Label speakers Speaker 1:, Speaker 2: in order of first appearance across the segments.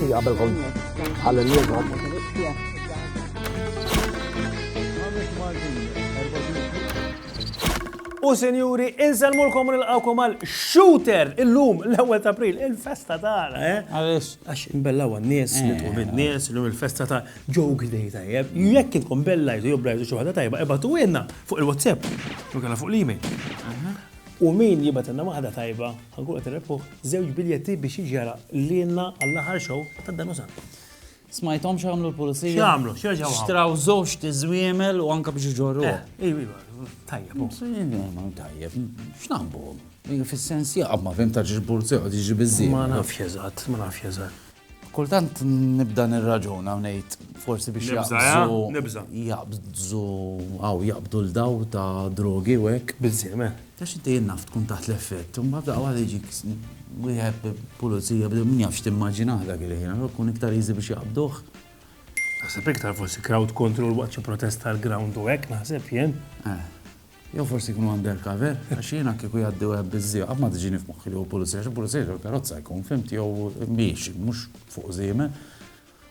Speaker 1: xi qabelkom ħalli
Speaker 2: U senjuri, inselmulkom nilqawkom għal Shooter illum l-1 ta' April, il-festa tagħna,
Speaker 3: Għaliex?
Speaker 2: Għax imbellaw għan-nies, nitqu mid-nies, illum il-festa ta' joke day tajjeb. Jekk intkom bellajtu jew blajtu xi waħda tajba, ibatu għenna fuq il-WhatsApp, jew kellha fuq l-email. U min jibatilna waħda tajba, ħankun qed irrebħu żewġ biljetti biex jiġara lilna għall-aħħar show tad-Danusan.
Speaker 3: Smajtom x'għamlu l-pulizija?
Speaker 2: X'għamlu? X'rġgħu?
Speaker 3: Xtraw żewġ tiżwiemel u anke biex iġorru.
Speaker 2: Tajjeb.
Speaker 3: Tajjeb, x'nambu? Fis-sens jaqab ma fim ta' ġiġ-pulizija u tiġi biżżejjed.
Speaker 2: Ma nafx eżatt, ma nafx eżatt.
Speaker 3: Kultant nibda nirraġuna u ngħid forsi biex jaqbdu l-daw ta' drogi u hekk.
Speaker 2: Biżżejjed,
Speaker 3: Tax inti naf tkun taħt l-effett, u mbagħad għal jiġik wieħed pulizija bdew min jafx timmaġinah dak il-ħin, kun iktar easy biex jaqbduh.
Speaker 2: Naħseb iktar forsi crowd control waqt xi protesta l-ground u hekk naħseb jien.
Speaker 3: Jew forsi jkunu undercover, għax jiena kieku jgħaddew hekk biżżejjed, qatt ma tiġini f'moħħi li hu pulizija, għax il-pulizija l-karozza jkun fimt jew miexi, mhux fuq żiemel.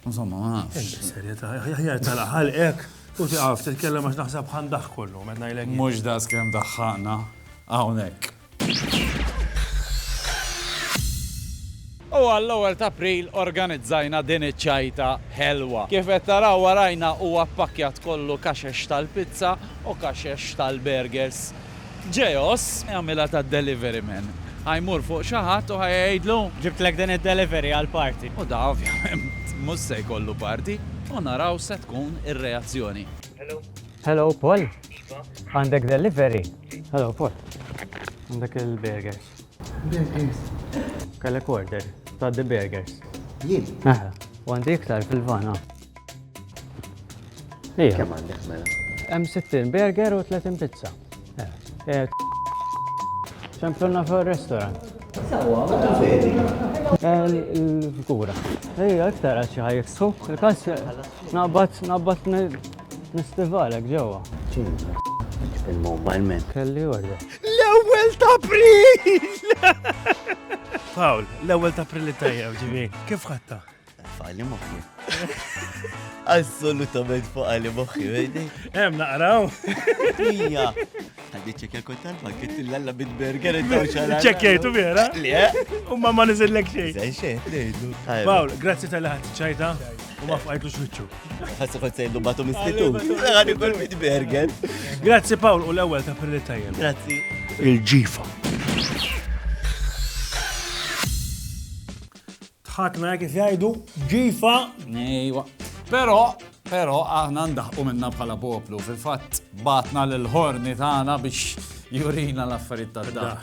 Speaker 3: Insomma, ma nafx.
Speaker 2: Serjetà, ħajja tal-aħħal hekk u tiqaf titkellem għax naħseb ħandaħ kollu, meta ngħidlek.
Speaker 3: Mhux das kemm daħħaqna hawnhekk. U għall-1 ta' April organizzajna din iċ-ċajta ħelwa. Kif qed taraw warajna huwa appakkjat kollu kaxex tal-pizza u kaxex tal-burgers. Ġejos jagħmilha tad-delivery man. Ħajmur fuq xi ħadd u ħajgħidlu
Speaker 4: ġibtlek din id-delivery għall-party.
Speaker 3: u da ovvjament mhux se jkollu party u naraw se tkun ir-reazzjoni.
Speaker 4: Hello, Paul. Għandek delivery? Hello, Paul. Għandek il-burgers.
Speaker 1: Burgers.
Speaker 4: Kellek order ta' the burgers.
Speaker 1: Jien.
Speaker 4: Aha, u għandi iktar fil-vana. Ija.
Speaker 1: Kemm għandek mela?
Speaker 4: Hemm 60 burger u 30 pizza. ċempilna fil-restaurant.
Speaker 1: Sawa, ma veri.
Speaker 4: Il-kura. Ija, iktar għaxi ħajiksu. Il-kas nabbat nistivalek ġewa.
Speaker 1: Il-mobile man.
Speaker 4: Kelli order.
Speaker 2: L-1 ta' April! Paul, l-1 ta' April tajjeb ġibi, kif ħatta?
Speaker 1: Faqali moħħi. Assolutament faqali moħħi, vedi?
Speaker 2: Naqraw.
Speaker 1: Ija. Għaddi ċekja kontan ma kitt l-alla bid-burger inta u xalala.
Speaker 2: ċekkjajtu vera?
Speaker 1: Le?
Speaker 2: U ma nizillek xej.
Speaker 1: Zaj xej, nejdu.
Speaker 2: Paul, grazzi tal-ħat ċajta u ma fqajtlu xwiċċu.
Speaker 1: Għassi kont sejdu batu mistitu. Għaddi kol bid-burger.
Speaker 2: Grazzi Paul u l-1 ta' April tajjeb.
Speaker 1: Grazzi.
Speaker 2: Il-ġifa. Tħakna kif jgħidu ġifa.
Speaker 3: Nejwa. Pero aħna ndaħqu minna bħala poplu, fil-fatt batna l-ħorni tagħna biex jurina l-affarijiet tad-dak.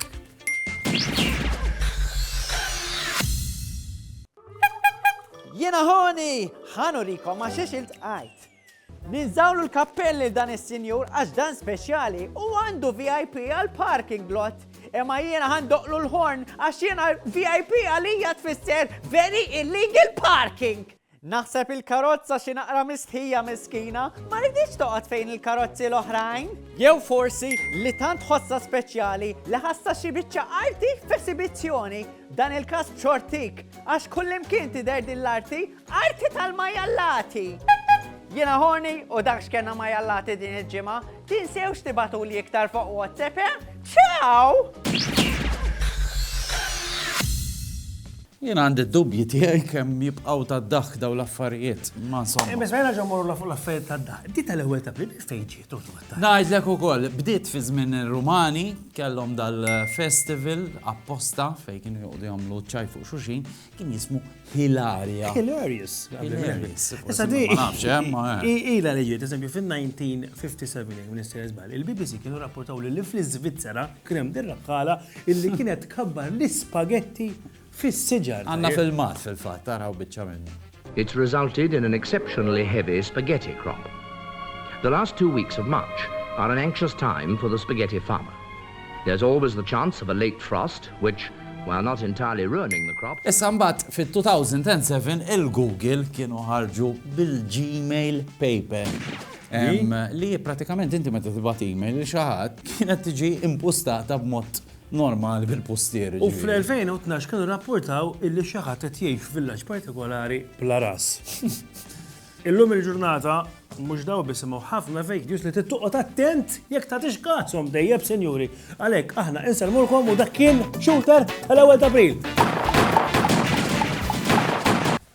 Speaker 5: Jena ħoni, ħanurikom ma xiex il-tqajt. Ninżawlu l-kappelli dan is-sinjur għax dan speċjali u għandu VIP għal-parking lot. Imma jiena ħandoqlu l-horn għax jiena VIP għalija tfisser very illegal parking. Naħseb il-karozza xi naqra mistħija miskina, ma rridix toqgħod fejn il-karozzi l-oħrajn. Jew forsi li tant ħossa speċjali li ħassa xi biċċa arti f'esibizzjoni. Dan il-każ ċortik, għax kullimkien tidher din l-arti, arti tal-majallati. Jiena ħorni u dak x'kenna majallati din il-ġimgħa, tinsewx tibatuli iktar fuq WhatsApp, Ciao!
Speaker 3: Jiena għandi d-dubji tiegħi kemm jibqgħu tad-daħk daw l-affarijiet, ma insomma.
Speaker 2: Imma smajna ġemmorru l-affarijiet tad-daħ. Di tal-1 ta' April fejn ġiet
Speaker 3: Ngħidlek ukoll, bdiet fi żmien ir-Rumani kellhom dal-festival apposta fejn kienu joqgħdu jagħmlu ċaj fuq xulxin, kien jismu Hilaria.
Speaker 2: Hilarious.
Speaker 3: Issa di. Ma nafx hemm.
Speaker 2: Ila li ġiet, eżempju, fin-1957 Minister Żball, il-BBC kienu rapportaw li fl-Iżvizzera kien hemm din raqqala illi kienet tkabbar l-ispagetti fis-siġar.
Speaker 3: Għandna fil-mat fil-fatt, taraw biċċa minnu.
Speaker 6: It's resulted in an exceptionally heavy spaghetti crop. The last 2 weeks of March are an anxious time for the spaghetti farmer. There's always the chance of a late frost, which, while not entirely ruining the crop...
Speaker 3: Issa mbagħad fit-2007 il-Google kienu ħarġu bil-Gmail paper. Li pratikament inti meta tibgħat email li xi ħadd kienet tiġi impostata b'mod normali bil-postieri.
Speaker 2: U fl-2012 kienu rapportaw illi xi ħadd qed jgħix f'villaġġ partikolari bla ras. Illum il-ġurnata mhux daw bisimgħu ħafna fake news li tittoqgħod attent jekk tagħtix kasom dejjeb, sinjuri. Għalhekk aħna inselmulkom u dak kien Shooter tal-ewwel ta' April.